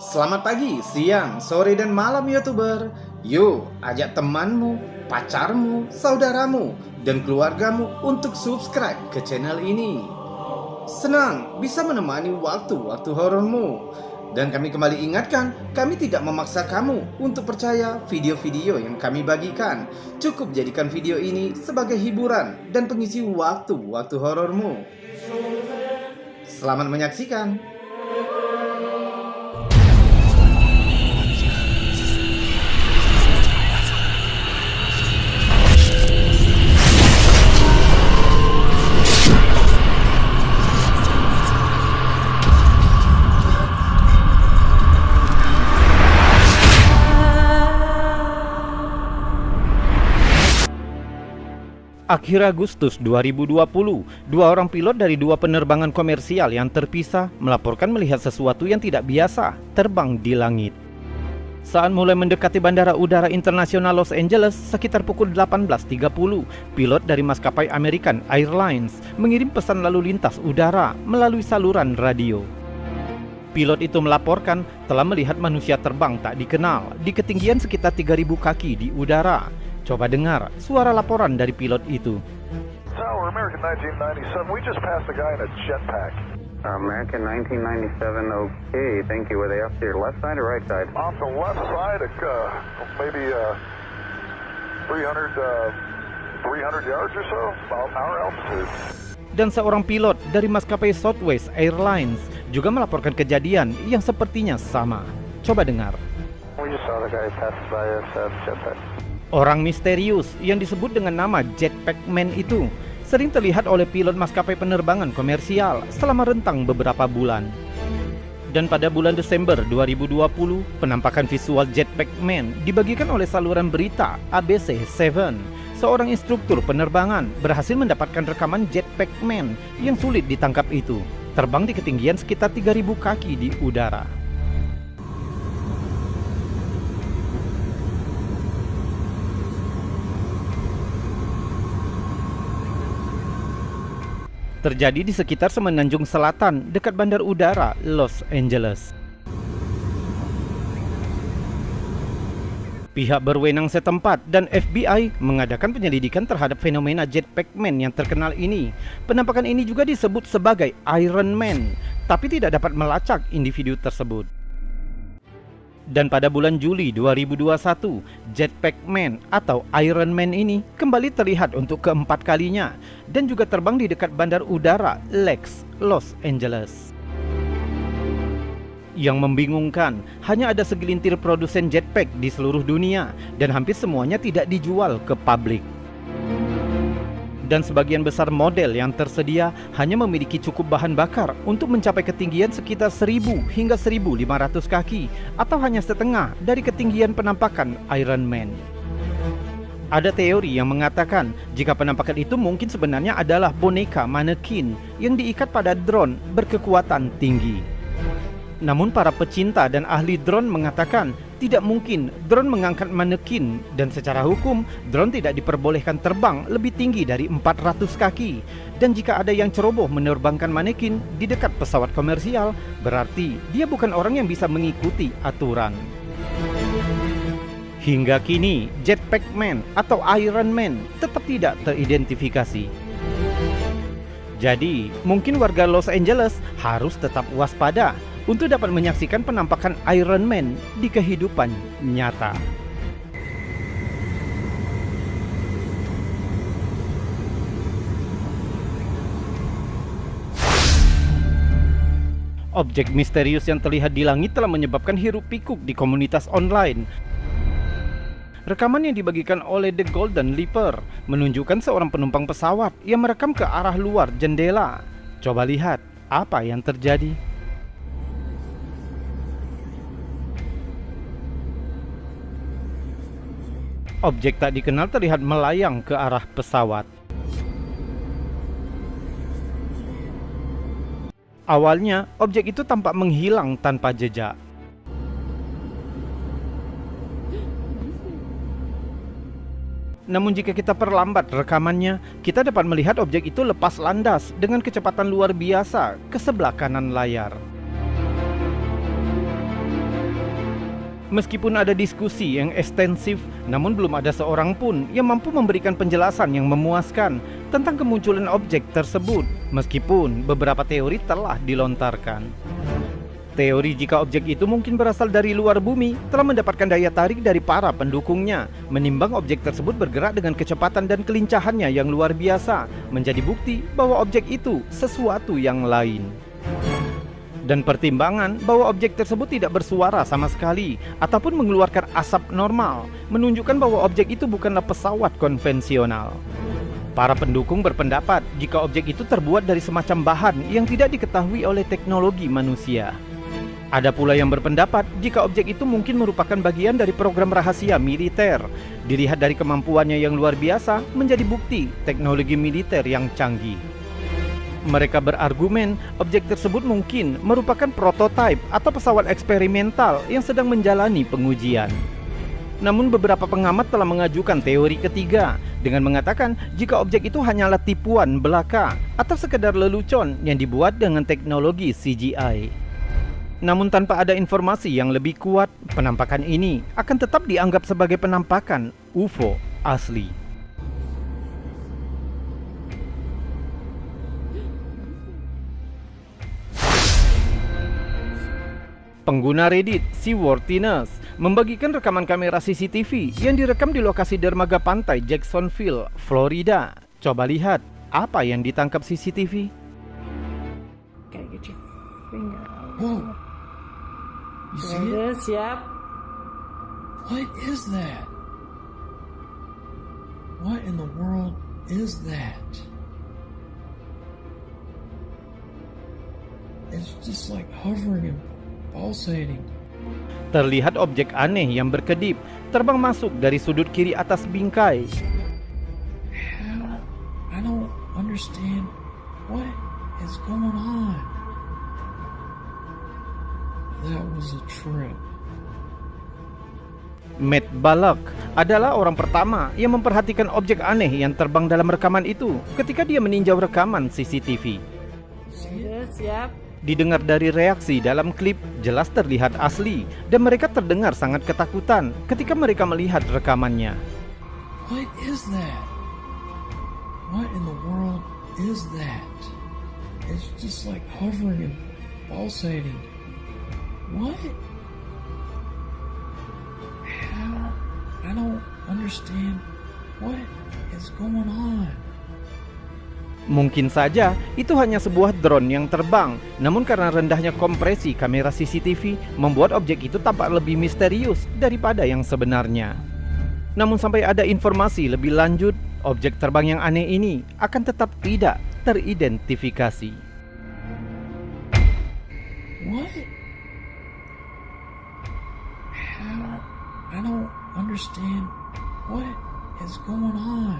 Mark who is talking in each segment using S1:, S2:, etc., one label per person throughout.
S1: Selamat pagi, siang, sore, dan malam YouTuber. Yuk, ajak temanmu, pacarmu, saudaramu, dan keluargamu untuk subscribe ke channel ini. Senang bisa menemani waktu-waktu horormu. Dan kami kembali ingatkan, kami tidak memaksa kamu untuk percaya video-video yang kami bagikan. Cukup jadikan video ini sebagai hiburan dan pengisi waktu-waktu horormu. Selamat menyaksikan.
S2: Akhir Agustus 2020, dua orang pilot dari dua penerbangan komersial yang terpisah melaporkan melihat sesuatu yang tidak biasa terbang di langit. Saat mulai mendekati Bandara Udara Internasional Los Angeles sekitar pukul 18.30, pilot dari maskapai American Airlines mengirim pesan lalu lintas udara melalui saluran radio. Pilot itu melaporkan telah melihat manusia terbang tak dikenal di ketinggian sekitar 3.000 kaki di udara. Coba dengar suara laporan dari pilot itu.
S3: Tower, American 1997, we just passed a guy in a jetpack.
S4: American 1997, okay, thank you. Were they off to your left side or right side?
S3: Off the left side, maybe 300 yards or so, about our altitude.
S2: Dan seorang pilot dari maskapai Southwest Airlines juga melaporkan kejadian yang sepertinya sama. Coba dengar.
S3: We just saw the guy pass by us, jetpack.
S2: Orang misterius yang disebut dengan nama Jetpack Man itu sering terlihat oleh pilot maskapai penerbangan komersial selama rentang beberapa bulan. Dan pada bulan Desember 2020, penampakan visual Jetpack Man dibagikan oleh saluran berita ABC7. Seorang instruktur penerbangan berhasil mendapatkan rekaman Jetpack Man yang sulit ditangkap itu, terbang di ketinggian sekitar 3.000 kaki di udara. Terjadi di sekitar Semenanjung Selatan dekat Bandar Udara Los Angeles. Pihak berwenang setempat dan FBI mengadakan penyelidikan terhadap fenomena Jetpack Man yang terkenal ini. Penampakan ini juga disebut sebagai Iron Man, tapi tidak dapat melacak individu tersebut. Dan pada bulan Juli 2021, Jetpack Man atau Iron Man ini kembali terlihat untuk keempat kalinya dan juga terbang di dekat Bandar Udara LAX, Los Angeles. Yang membingungkan, hanya ada segelintir produsen jetpack di seluruh dunia dan hampir semuanya tidak dijual ke publik. Dan sebagian besar model yang tersedia hanya memiliki cukup bahan bakar untuk mencapai ketinggian sekitar 1.000 hingga 1.500 kaki atau hanya setengah dari ketinggian penampakan Iron Man. Ada teori yang mengatakan jika penampakan itu mungkin sebenarnya adalah boneka manekin yang diikat pada drone berkekuatan tinggi. Namun para pecinta dan ahli drone mengatakan tidak mungkin drone mengangkat manekin dan secara hukum drone tidak diperbolehkan terbang lebih tinggi dari 400 kaki. Dan jika ada yang ceroboh menerbangkan manekin di dekat pesawat komersial, berarti dia bukan orang yang bisa mengikuti aturan. Hingga kini, Jetpack Man atau Iron Man tetap tidak teridentifikasi. Jadi, mungkin warga Los Angeles harus tetap waspada untuk dapat menyaksikan penampakan Iron Man di kehidupan nyata. Objek misterius yang terlihat di langit telah menyebabkan hiruk-pikuk di komunitas online. Rekaman yang dibagikan oleh The Golden Leaper menunjukkan seorang penumpang pesawat yang merekam ke arah luar jendela. Coba lihat apa yang terjadi. Objek tak dikenal terlihat melayang ke arah pesawat. Awalnya, objek itu tampak menghilang tanpa jejak. Namun jika kita perlambat rekamannya, kita dapat melihat objek itu lepas landas dengan kecepatan luar biasa ke sebelah kanan layar. Meskipun ada diskusi yang ekstensif, namun belum ada seorang pun yang mampu memberikan penjelasan yang memuaskan tentang kemunculan objek tersebut, meskipun beberapa teori telah dilontarkan. Teori jika objek itu mungkin berasal dari luar bumi telah mendapatkan daya tarik dari para pendukungnya, menimbang objek tersebut bergerak dengan kecepatan dan kelincahannya yang luar biasa, menjadi bukti bahwa objek itu sesuatu yang lain. Dan pertimbangan bahwa objek tersebut tidak bersuara sama sekali ataupun mengeluarkan asap normal menunjukkan bahwa objek itu bukanlah pesawat konvensional. Para pendukung berpendapat jika objek itu terbuat dari semacam bahan yang tidak diketahui oleh teknologi manusia. Ada pula yang berpendapat jika objek itu mungkin merupakan bagian dari program rahasia militer. Dilihat dari kemampuannya yang luar biasa menjadi bukti teknologi militer yang canggih. Mereka berargumen objek tersebut mungkin merupakan prototipe atau pesawat eksperimental yang sedang menjalani pengujian. Namun beberapa pengamat telah mengajukan teori ketiga dengan mengatakan jika objek itu hanyalah tipuan belaka atau sekedar lelucon yang dibuat dengan teknologi CGI. Namun tanpa ada informasi yang lebih kuat, penampakan ini akan tetap dianggap sebagai penampakan UFO asli. Pengguna Reddit Seaworthiness membagikan rekaman kamera CCTV yang direkam di lokasi dermaga pantai Jacksonville, Florida. Coba lihat apa yang ditangkap CCTV.
S5: Gotta get your finger out.
S6: Whoa! You see it?
S5: This, yep.
S6: What is that? What in the world is that? It's just like hovering and pulsating.
S2: Terlihat objek aneh yang berkedip terbang masuk dari sudut kiri atas bingkai.
S6: I don't understand what is going on. That was a trip.
S2: Matt Bullock adalah orang pertama yang memperhatikan objek aneh yang terbang dalam rekaman itu ketika dia meninjau rekaman CCTV.
S5: This, yep.
S2: Didengar dari reaksi dalam klip, jelas terlihat asli dan mereka terdengar sangat ketakutan ketika mereka melihat rekamannya.
S6: What is that? What in the world is that? It's just like hovering and pulsating. What? I don't understand what is going on.
S2: Mungkin saja itu hanya sebuah drone yang terbang, namun karena rendahnya kompresi kamera CCTV membuat objek itu tampak lebih misterius daripada yang sebenarnya. Namun sampai ada informasi lebih lanjut, objek terbang yang aneh ini akan tetap tidak teridentifikasi.
S6: What? I don't understand what is going on.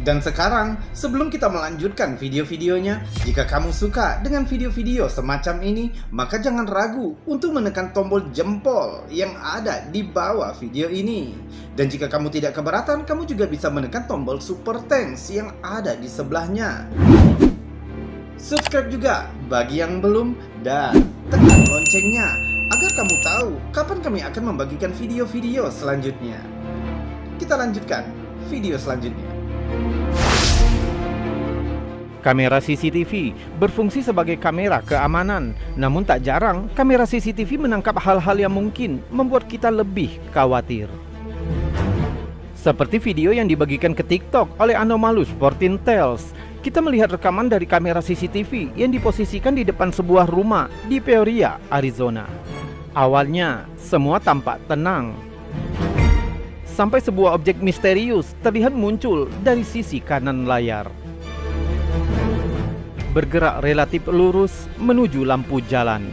S1: Dan sekarang, sebelum kita melanjutkan video-videonya, jika kamu suka dengan video-video semacam ini, maka jangan ragu untuk menekan tombol jempol yang ada di bawah video ini. Dan jika kamu tidak keberatan, kamu juga bisa menekan tombol super thanks yang ada di sebelahnya. Subscribe juga bagi yang belum, dan tekan loncengnya agar kamu tahu kapan kami akan membagikan video-video selanjutnya. Kita lanjutkan video selanjutnya.
S2: Kamera CCTV berfungsi sebagai kamera keamanan, namun tak jarang kamera CCTV menangkap hal-hal yang mungkin membuat kita lebih khawatir. Seperti video yang dibagikan ke TikTok oleh Anomalous 14 Tales, kita melihat rekaman dari kamera CCTV yang diposisikan di depan sebuah rumah di Peoria, Arizona. Awalnya, semua tampak tenang. Sampai sebuah objek misterius terlihat muncul dari sisi kanan layar. Bergerak relatif lurus menuju lampu jalan.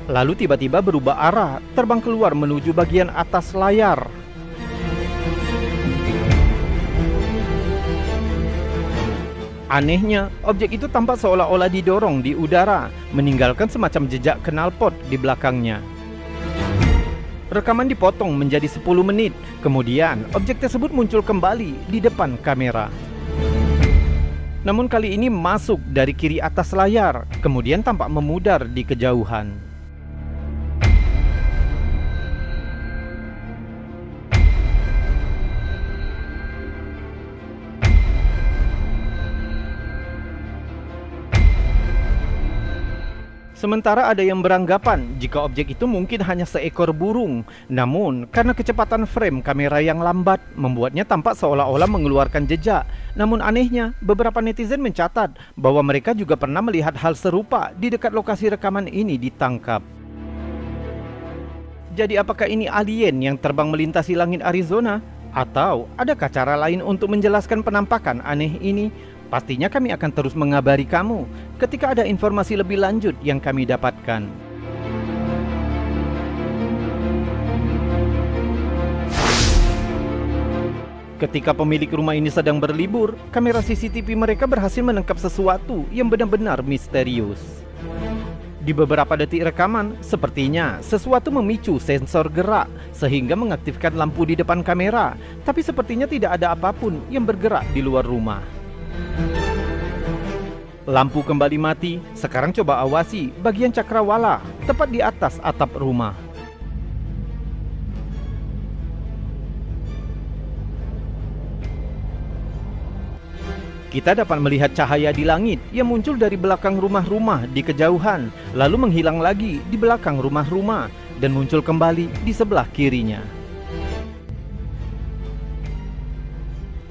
S2: Lalu tiba-tiba berubah arah, terbang keluar menuju bagian atas layar. Anehnya, objek itu tampak seolah-olah didorong di udara, meninggalkan semacam jejak knalpot di belakangnya. Rekaman dipotong menjadi 10 menit, kemudian objek tersebut muncul kembali di depan kamera. namun kali ini masuk dari kiri atas layar, kemudian tampak memudar di kejauhan. Sementara ada yang beranggapan jika objek itu mungkin hanya seekor burung, namun karena kecepatan frame kamera yang lambat membuatnya tampak seolah-olah mengeluarkan jejak. Namun anehnya, beberapa netizen mencatat bahwa mereka juga pernah melihat hal serupa di dekat lokasi rekaman ini ditangkap. Jadi apakah ini alien yang terbang melintasi langit Arizona? Atau adakah cara lain untuk menjelaskan penampakan aneh ini? Pastinya kami akan terus mengabari kamu ketika ada informasi lebih lanjut yang kami dapatkan. Ketika pemilik rumah ini sedang berlibur, kamera CCTV mereka berhasil menangkap sesuatu yang benar-benar misterius. Di beberapa detik rekaman, sepertinya sesuatu memicu sensor gerak sehingga mengaktifkan lampu di depan kamera, tapi sepertinya tidak ada apapun yang bergerak di luar rumah. Lampu kembali mati. Sekarang coba awasi bagian cakrawala tepat di atas atap rumah. Kita dapat melihat cahaya di langit yang muncul dari belakang rumah-rumah di kejauhan, lalu menghilang lagi di belakang rumah-rumah dan muncul kembali di sebelah kirinya.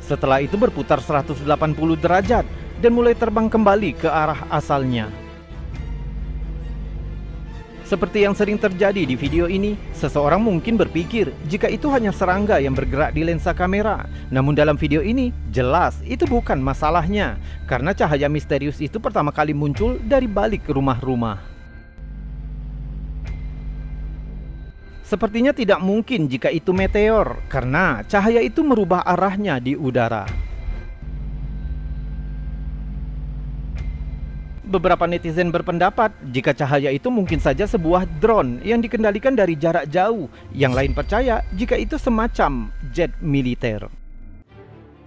S2: Setelah itu berputar 180 derajat dan mulai terbang kembali ke arah asalnya. Seperti yang sering terjadi di video ini, seseorang mungkin berpikir jika itu hanya serangga yang bergerak di lensa kamera. Namun dalam video ini, jelas itu bukan masalahnya, karena cahaya misterius itu pertama kali muncul dari balik rumah-rumah. Sepertinya tidak mungkin jika itu meteor, karena cahaya itu merubah arahnya di udara. Beberapa netizen berpendapat jika cahaya itu mungkin saja sebuah drone yang dikendalikan dari jarak jauh. Yang lain percaya jika itu semacam jet militer.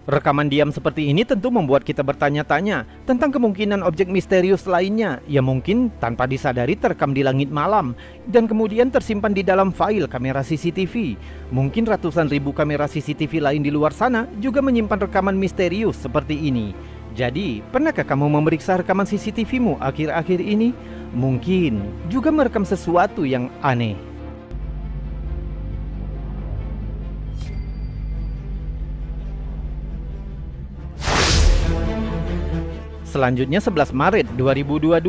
S2: Rekaman diam seperti ini tentu membuat kita bertanya-tanya tentang kemungkinan objek misterius lainnya yang mungkin tanpa disadari terekam di langit malam dan kemudian tersimpan di dalam file kamera CCTV. Mungkin ratusan ribu kamera CCTV lain di luar sana juga menyimpan rekaman misterius seperti ini. Jadi, pernahkah kamu memeriksa rekaman CCTV-mu akhir-akhir ini? Mungkin juga merekam sesuatu yang aneh. Selanjutnya 11 Maret 2022,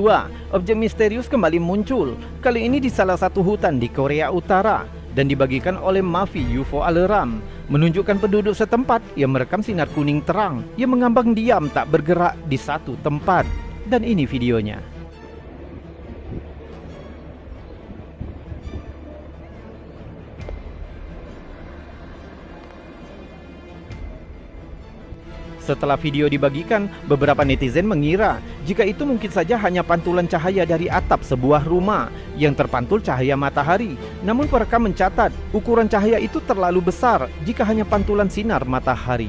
S2: objek misterius kembali muncul. Kali ini di salah satu hutan di Korea Utara dan dibagikan oleh Mavi UFO Alarm, menunjukkan penduduk setempat yang merekam sinar kuning terang yang mengambang diam tak bergerak di satu tempat. Dan ini videonya. Setelah video dibagikan, beberapa netizen mengira jika itu mungkin saja hanya pantulan cahaya dari atap sebuah rumah yang terpantul cahaya matahari. Namun perekam mencatat ukuran cahaya itu terlalu besar jika hanya pantulan sinar matahari.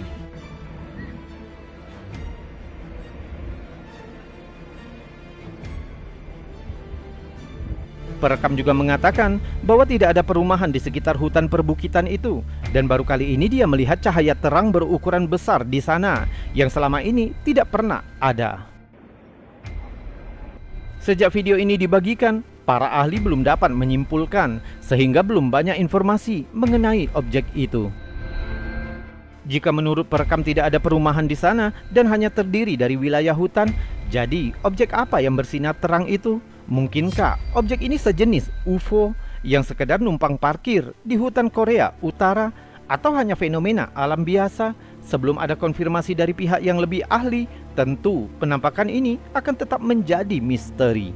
S2: Perekam juga mengatakan bahwa tidak ada perumahan di sekitar hutan perbukitan itu, dan baru kali ini dia melihat cahaya terang berukuran besar di sana yang selama ini tidak pernah ada. Sejak video ini dibagikan, para ahli belum dapat menyimpulkan sehingga belum banyak informasi mengenai objek itu. Jika menurut perekam tidak ada perumahan di sana dan hanya terdiri dari wilayah hutan, jadi objek apa yang bersinar terang itu? Mungkinkah objek ini sejenis UFO yang sekedar numpang parkir di hutan Korea Utara, atau hanya fenomena alam biasa? Sebelum ada konfirmasi dari pihak yang lebih ahli, tentu penampakan ini akan tetap menjadi misteri.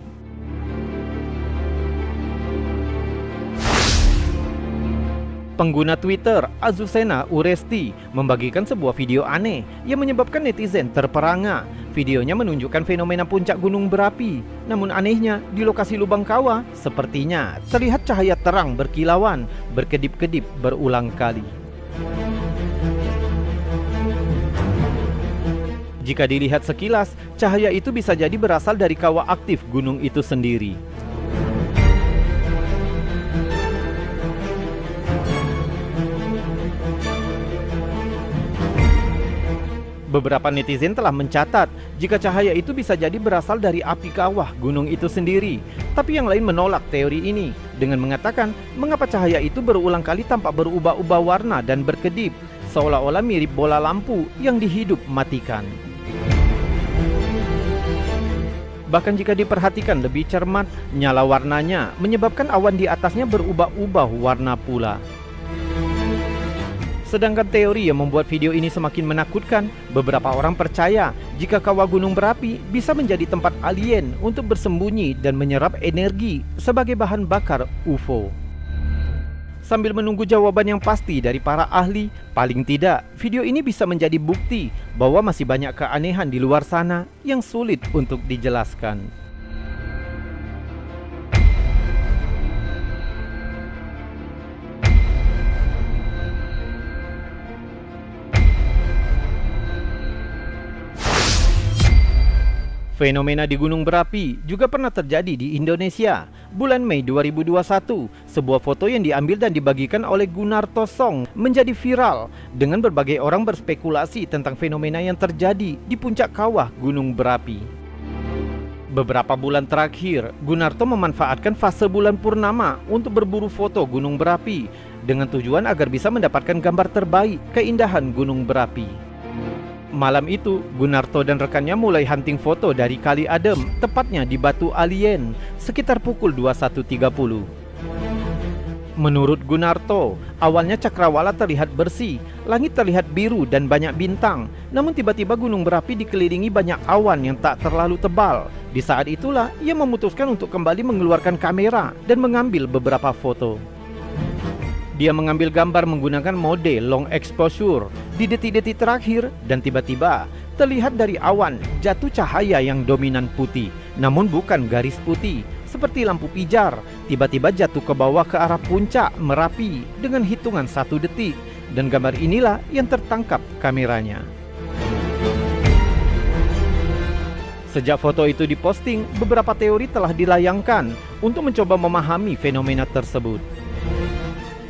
S2: Pengguna Twitter Azucena Uresti membagikan sebuah video aneh yang menyebabkan netizen terperangah. Videonya menunjukkan fenomena puncak gunung berapi. Namun anehnya, di lokasi lubang kawah sepertinya terlihat cahaya terang berkilauan, berkedip-kedip berulang kali. Jika dilihat sekilas, cahaya itu bisa jadi berasal dari kawah aktif gunung itu sendiri. Beberapa netizen telah mencatat jika cahaya itu bisa jadi berasal dari api kawah gunung itu sendiri. Tapi yang lain menolak teori ini dengan mengatakan mengapa cahaya itu berulang kali tampak berubah-ubah warna dan berkedip, seolah-olah mirip bola lampu yang dihidup matikan. Bahkan jika diperhatikan lebih cermat, nyala warnanya menyebabkan awan di atasnya berubah-ubah warna pula. Sedangkan teori yang membuat video ini semakin menakutkan, beberapa orang percaya jika kawah gunung berapi bisa menjadi tempat alien untuk bersembunyi dan menyerap energi sebagai bahan bakar UFO. Sambil menunggu jawaban yang pasti dari para ahli, paling tidak video ini bisa menjadi bukti bahwa masih banyak keanehan di luar sana yang sulit untuk dijelaskan. Fenomena di gunung berapi juga pernah terjadi di Indonesia. Bulan Mei 2021, sebuah foto yang diambil dan dibagikan oleh Gunarto Song menjadi viral dengan berbagai orang berspekulasi tentang fenomena yang terjadi di puncak kawah gunung berapi. Beberapa bulan terakhir, Gunarto memanfaatkan fase bulan purnama untuk berburu foto gunung berapi dengan tujuan agar bisa mendapatkan gambar terbaik keindahan gunung berapi. Malam itu, Gunarto dan rekannya mulai hunting foto dari Kali Adem, tepatnya di Batu Alien, sekitar pukul 21.30. Menurut Gunarto, awalnya cakrawala terlihat bersih, langit terlihat biru dan banyak bintang. Namun tiba-tiba gunung berapi dikelilingi banyak awan yang tak terlalu tebal. Di saat itulah ia memutuskan untuk kembali mengeluarkan kamera dan mengambil beberapa foto. Dia mengambil gambar menggunakan mode long exposure di detik-detik terakhir dan tiba-tiba terlihat dari awan jatuh cahaya yang dominan putih, namun bukan garis putih seperti lampu pijar. Tiba-tiba jatuh ke bawah ke arah puncak Merapi dengan hitungan 1 detik, dan gambar inilah yang tertangkap kameranya. Sejak foto itu diposting, beberapa teori telah dilayangkan untuk mencoba memahami fenomena tersebut.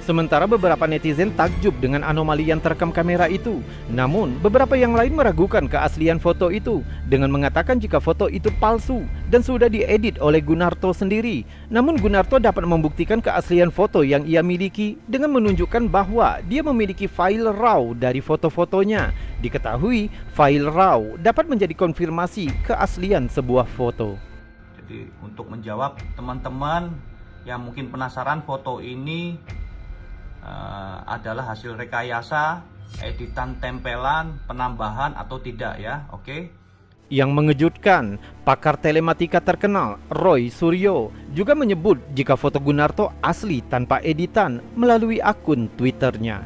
S2: Sementara beberapa netizen takjub dengan anomali yang terekam kamera itu. Namun, beberapa yang lain meragukan keaslian foto itu dengan mengatakan jika foto itu palsu dan sudah diedit oleh Gunarto sendiri. Namun Gunarto dapat membuktikan keaslian foto yang ia miliki dengan menunjukkan bahwa dia memiliki file RAW dari foto-fotonya. Diketahui, file RAW dapat menjadi konfirmasi keaslian sebuah foto.
S7: Jadi untuk menjawab teman-teman yang mungkin penasaran, foto ini adalah hasil rekayasa, editan tempelan, penambahan atau tidak ya, oke?
S2: Yang mengejutkan, pakar telematika terkenal Roy Suryo juga menyebut jika foto Gunarto asli tanpa editan melalui akun Twitternya.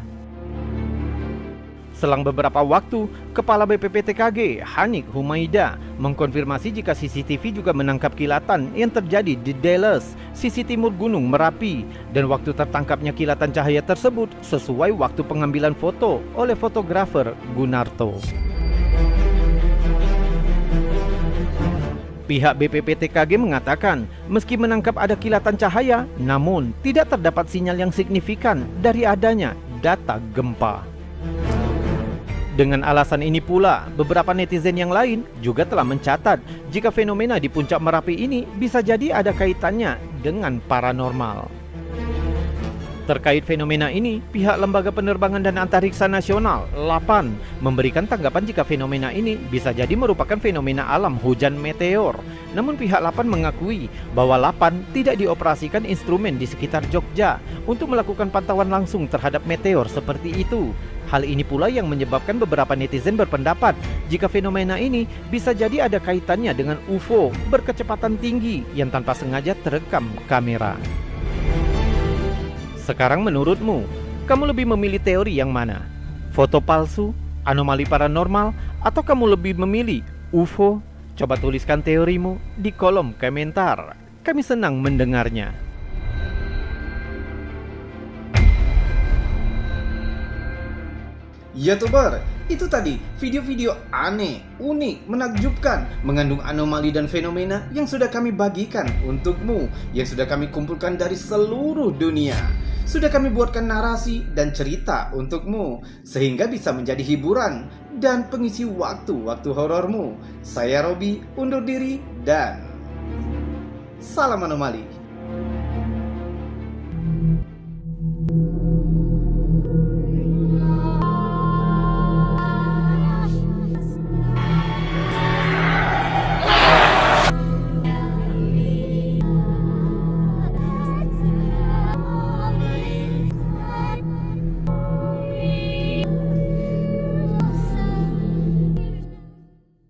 S2: Selang beberapa waktu, Kepala BPPTKG Hanik Humaida mengkonfirmasi jika CCTV juga menangkap kilatan yang terjadi di Dalles, sisi timur Gunung Merapi, dan waktu tertangkapnya kilatan cahaya tersebut sesuai waktu pengambilan foto oleh fotografer Gunarto. Pihak BPPTKG mengatakan meski menangkap ada kilatan cahaya, namun tidak terdapat sinyal yang signifikan dari adanya data gempa. Dengan alasan ini pula, beberapa netizen yang lain juga telah mencatat jika fenomena di puncak Merapi ini bisa jadi ada kaitannya dengan paranormal. Terkait fenomena ini, pihak Lembaga Penerbangan dan Antariksa Nasional (LAPAN) memberikan tanggapan jika fenomena ini bisa jadi merupakan fenomena alam hujan meteor. Namun pihak LAPAN mengakui bahwa LAPAN tidak dioperasikan instrumen di sekitar Jogja untuk melakukan pantauan langsung terhadap meteor seperti itu. Hal ini pula yang menyebabkan beberapa netizen berpendapat jika fenomena ini bisa jadi ada kaitannya dengan UFO berkecepatan tinggi yang tanpa sengaja terekam kamera. Sekarang menurutmu, kamu lebih memilih teori yang mana? Foto palsu, anomali paranormal, atau kamu lebih memilih UFO? Coba tuliskan teorimu di kolom komentar. Kami senang mendengarnya.
S1: YouTuber, itu tadi video-video aneh, unik, menakjubkan, mengandung anomali dan fenomena yang sudah kami bagikan untukmu, yang sudah kami kumpulkan dari seluruh dunia. Sudah kami buatkan narasi dan cerita untukmu, sehingga bisa menjadi hiburan dan pengisi waktu-waktu horormu. Saya Robi, undur diri dan salam anomali.